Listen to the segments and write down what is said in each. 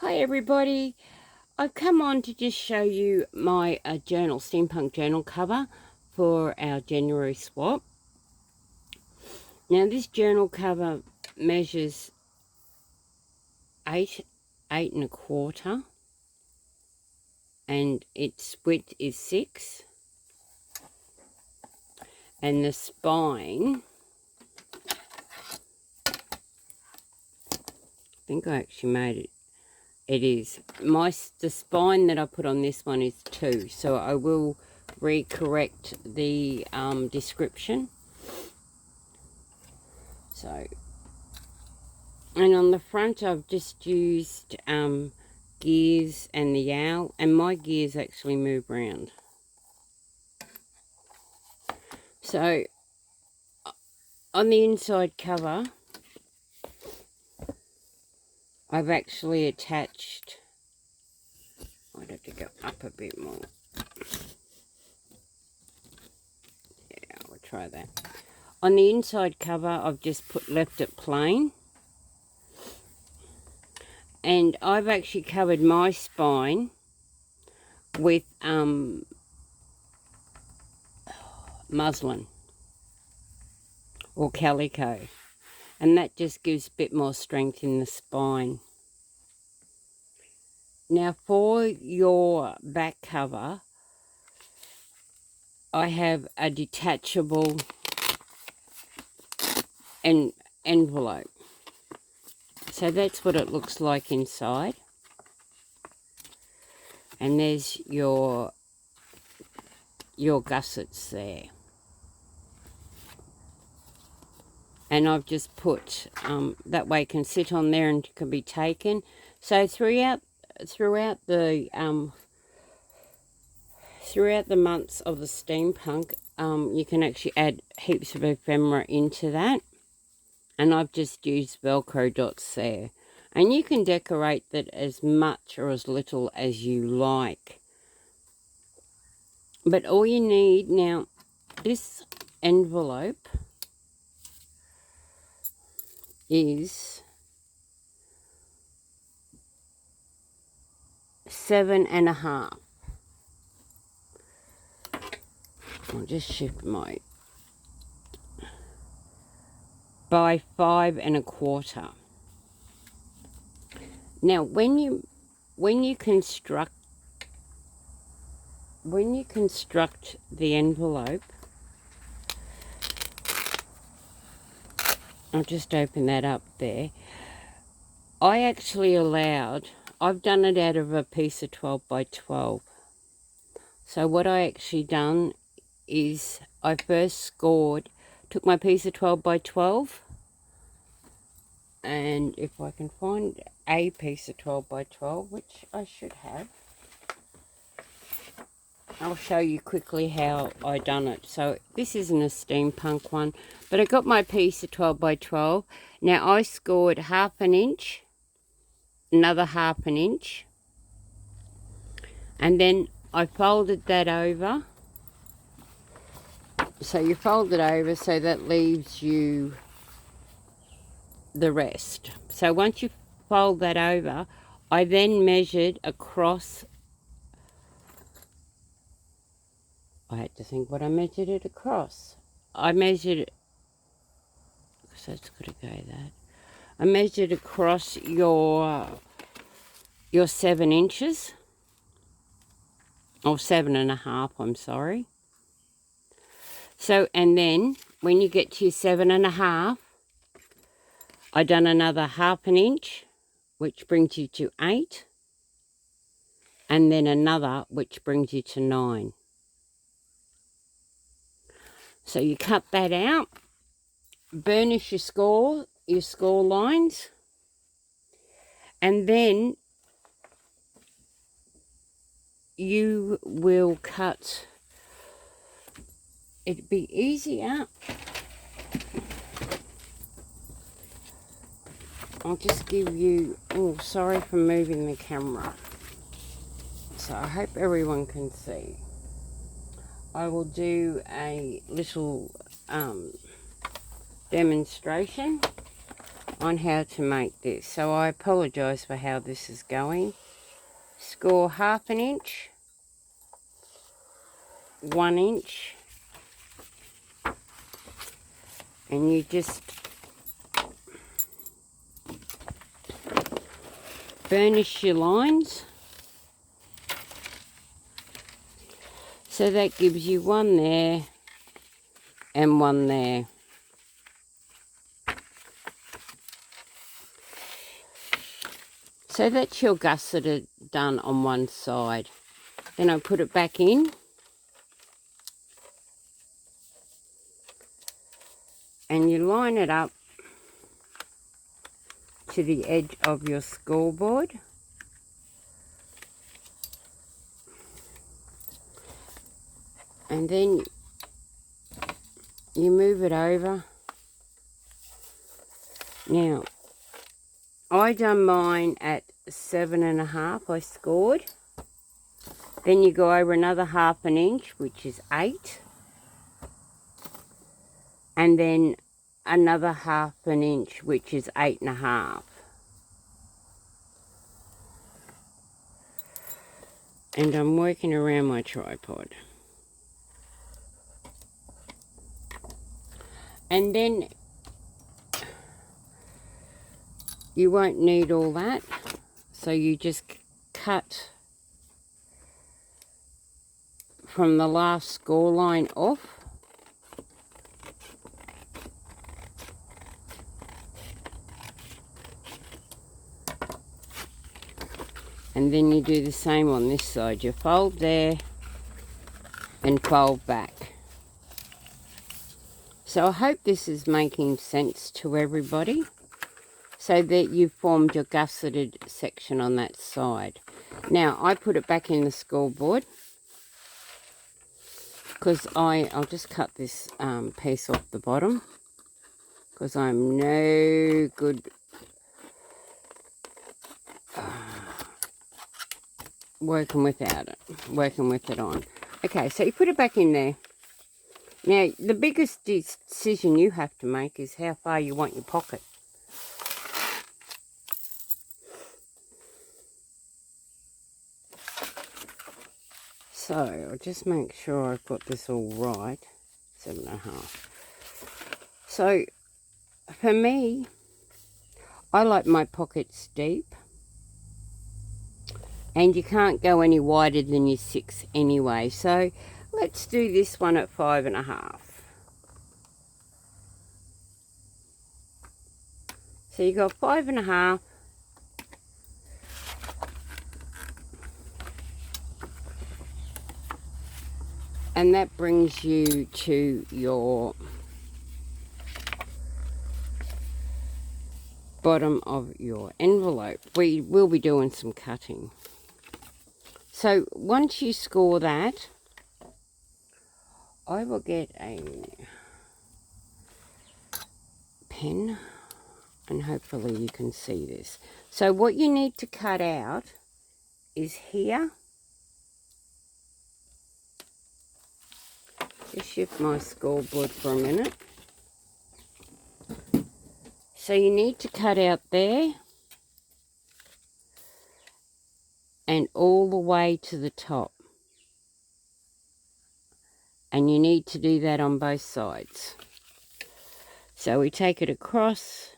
Hi everybody, I've come on to just show you my journal, Steampunk journal cover for our January swap. Now this journal cover measures 8 and a quarter, and its width is 6, and the spine, I think I actually made it. It is. The spine that I put on this one is 2, so I will recorrect the description. So, and on the front I've just used gears and the owl, and my gears actually move around. So, on the inside cover, I've actually attached, I'd have to go up a bit more. Yeah, I'll try that. On the inside cover, I've just left it plain. And I've actually covered my spine with muslin or calico. And that just gives a bit more strength in the spine. Now for your back cover, I have a detachable envelope. So that's what it looks like inside. And there's your gussets there. And I've just put, that way it can sit on there and can be taken. So throughout the months of the steampunk, you can actually add heaps of ephemera into that. And I've just used Velcro dots there. And you can decorate that as much or as little as you like. But all you need now, this envelope is 7.5. I'll just shift my, by 5 1/4. Now when you construct the envelope, I'll just open that up there. I actually I've done it out of a piece of 12 by 12. So what I actually done is I first took my piece of 12 by 12, and if I can find a piece of 12 by 12, which I should have, I'll show you quickly how I done it. So this isn't a steampunk one, but I got my piece of 12 by 12. Now I scored 1/2 inch, another 1/2 inch, and then I folded that over. So you fold it over, so that leaves you the rest. So once you fold that over, I then measured across. I had to think what I measured it across. I measured it, so it's got to go that. I measured across your 7 inches, or 7.5, I'm sorry. So, and then when you get to your 7.5, I done another 1/2 inch, which brings you to 8, and then another, which brings you to 9. So you cut that out, burnish your score lines, and then you will cut. It'd be easier. I'll just give you, oh, sorry for moving the camera. So I hope everyone can see. I will do a little demonstration on how to make this. So I apologise for how this is going. Score 1/2 inch, 1 inch, and you just burnish your lines. So that gives you one there and one there. So that's your gusseted done on one side. Then I put it back in. And you line it up to the edge of your scoreboard. And then you move it over. Now, I done mine at 7.5, I scored. Then you go over another 1/2 inch, which is 8. And then another 1/2 inch, which is 8.5. And I'm working around my tripod. And then you won't need all that, so you just cut from the last score line off. And then you do the same on this side. You fold there and fold back. So I hope this is making sense to everybody, so that you've formed your gusseted section on that side. Now I put it back in the scoreboard because I'll just cut this piece off the bottom because I'm no good working with it on. Okay, so you put it back in there. Now the biggest decision you have to make is how far you want your pocket. So I'll just make sure I've got this all right. 7.5. So for me, I like my pockets deep. And you can't go any wider than your 6 anyway. So let's do this one at 5.5. So you got 5.5. And that brings you to your bottom of your envelope. We will be doing some cutting. So once you score that, I will get a pen and hopefully you can see this. So what you need to cut out is here. Just shift my scoreboard for a minute. So you need to cut out there and all the way to the top. And you need to do that on both sides. So we take it across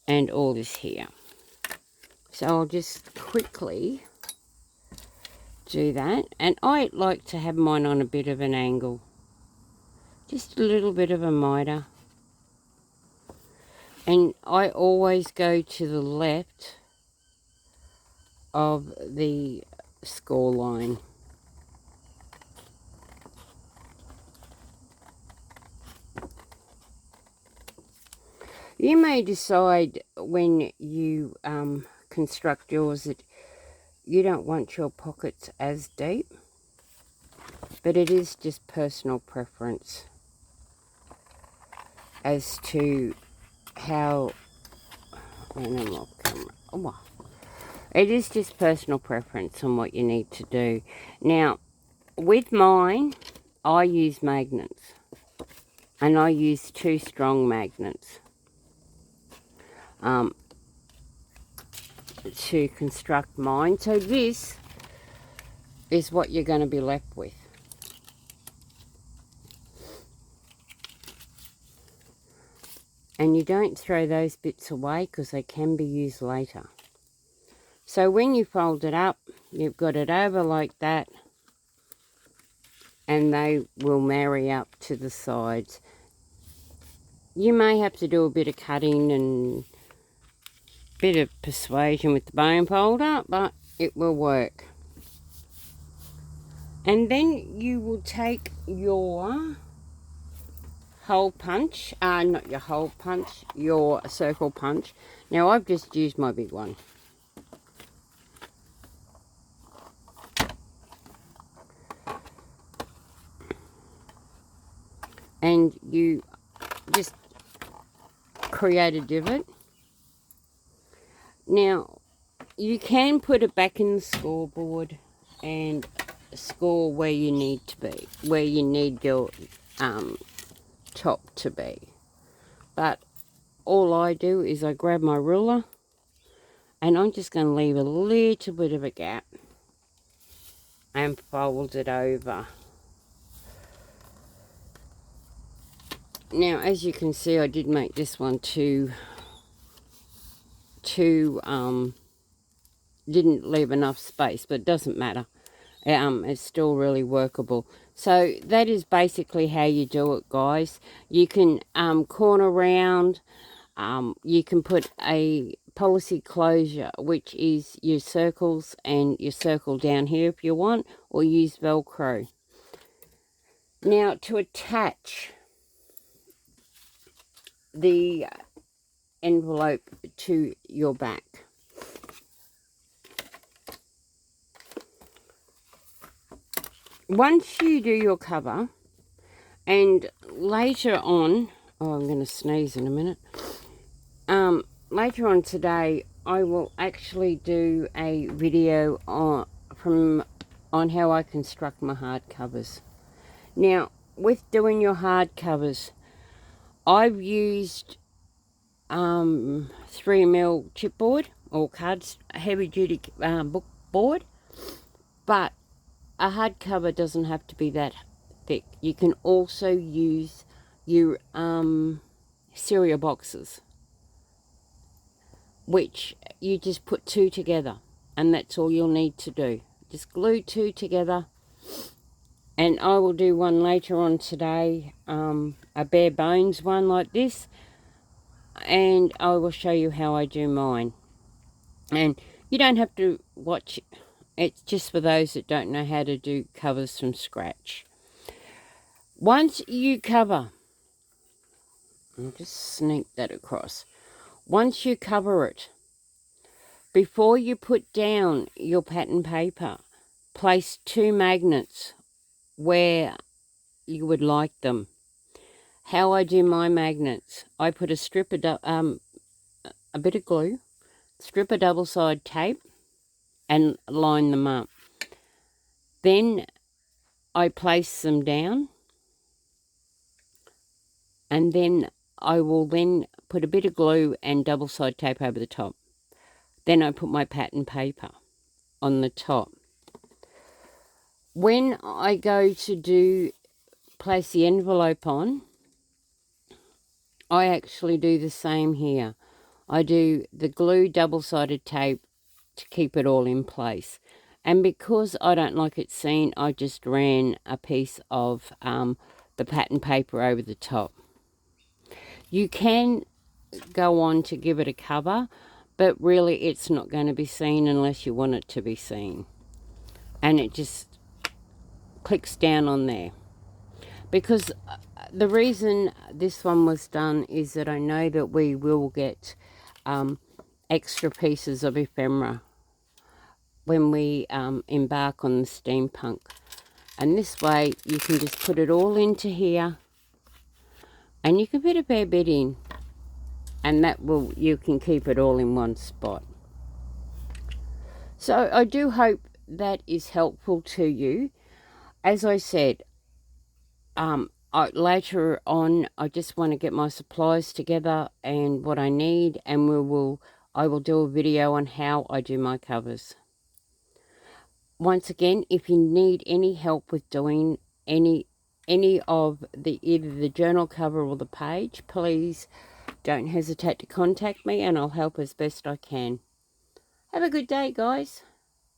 and all this here. So I'll just quickly do that. And I like to have mine on a bit of an angle. Just a little bit of a miter. And I always go to the left of the score line. You may decide when you construct yours that you don't want your pockets as deep, but it is just personal preference as to how, it is just personal preference on what you need to do. Now, with mine, I use magnets, and I use 2 strong magnets. to construct mine. So this is what you're going to be left with. And you don't throw those bits away because they can be used later. So when you fold it up, you've got it over like that, and they will marry up to the sides. You may have to do a bit of cutting and a bit of persuasion with the bone folder, but it will work. And then you will take your hole punch, not your hole punch, your circle punch. Now I've just used my big one. And you just create a divot. Now you can put it back in the scoreboard and score where you need to be, where you need your top to be. But all I do is I grab my ruler and I'm just going to leave a little bit of a gap and fold it over. Now, as you can see, I did make this one too didn't leave enough space, but it doesn't matter. It's still really workable. So that is basically how you do it, guys. You can corner round. You can put a policy closure, which is your circles and your circle down here if you want, or use Velcro. Now, to attach the envelope to your back, once you do your cover, and later on, oh, I'm going to sneeze in a minute. Later on today, I will actually do a video on how I construct my hardcovers. Now, with doing your hardcovers, I've used 3mm chipboard or heavy duty book board, but a hardcover doesn't have to be that thick. You can also use your cereal boxes, which you just put two together, and that's all you'll need to do. Just glue two together, and I will do one later on today, a bare bones one like this, and I will show you how I do mine. And you don't have to watch, it's just for those that don't know how to do covers from scratch. Once you cover, I'll just sneak that across. Once you cover it, before you put down your pattern paper, place 2 magnets where you would like them. How I do my magnets, I put a bit of glue, strip of double-sided tape, and line them up. Then I place them down, and then I will then put a bit of glue and double-sided tape over the top. Then I put my pattern paper on the top. When I go to place the envelope on, I actually do the same here. I do the glue, double-sided tape to keep it all in place. And because I don't like it seen, I just ran a piece of the pattern paper over the top. You can go on to give it a cover, but really it's not going to be seen unless you want it to be seen. And it just clicks down on there. Because the reason this one was done is that I know that we will get extra pieces of ephemera when we embark on the steampunk. And this way you can just put it all into here, and you can fit a fair bit in, and you can keep it all in one spot. So I do hope that is helpful to you. As I said, later on, I just want to get my supplies together and what I need, and I will do a video on how I do my covers. Once again, if you need any help with doing any of either the journal cover or the page, please don't hesitate to contact me, and I'll help as best I can. Have a good day, guys.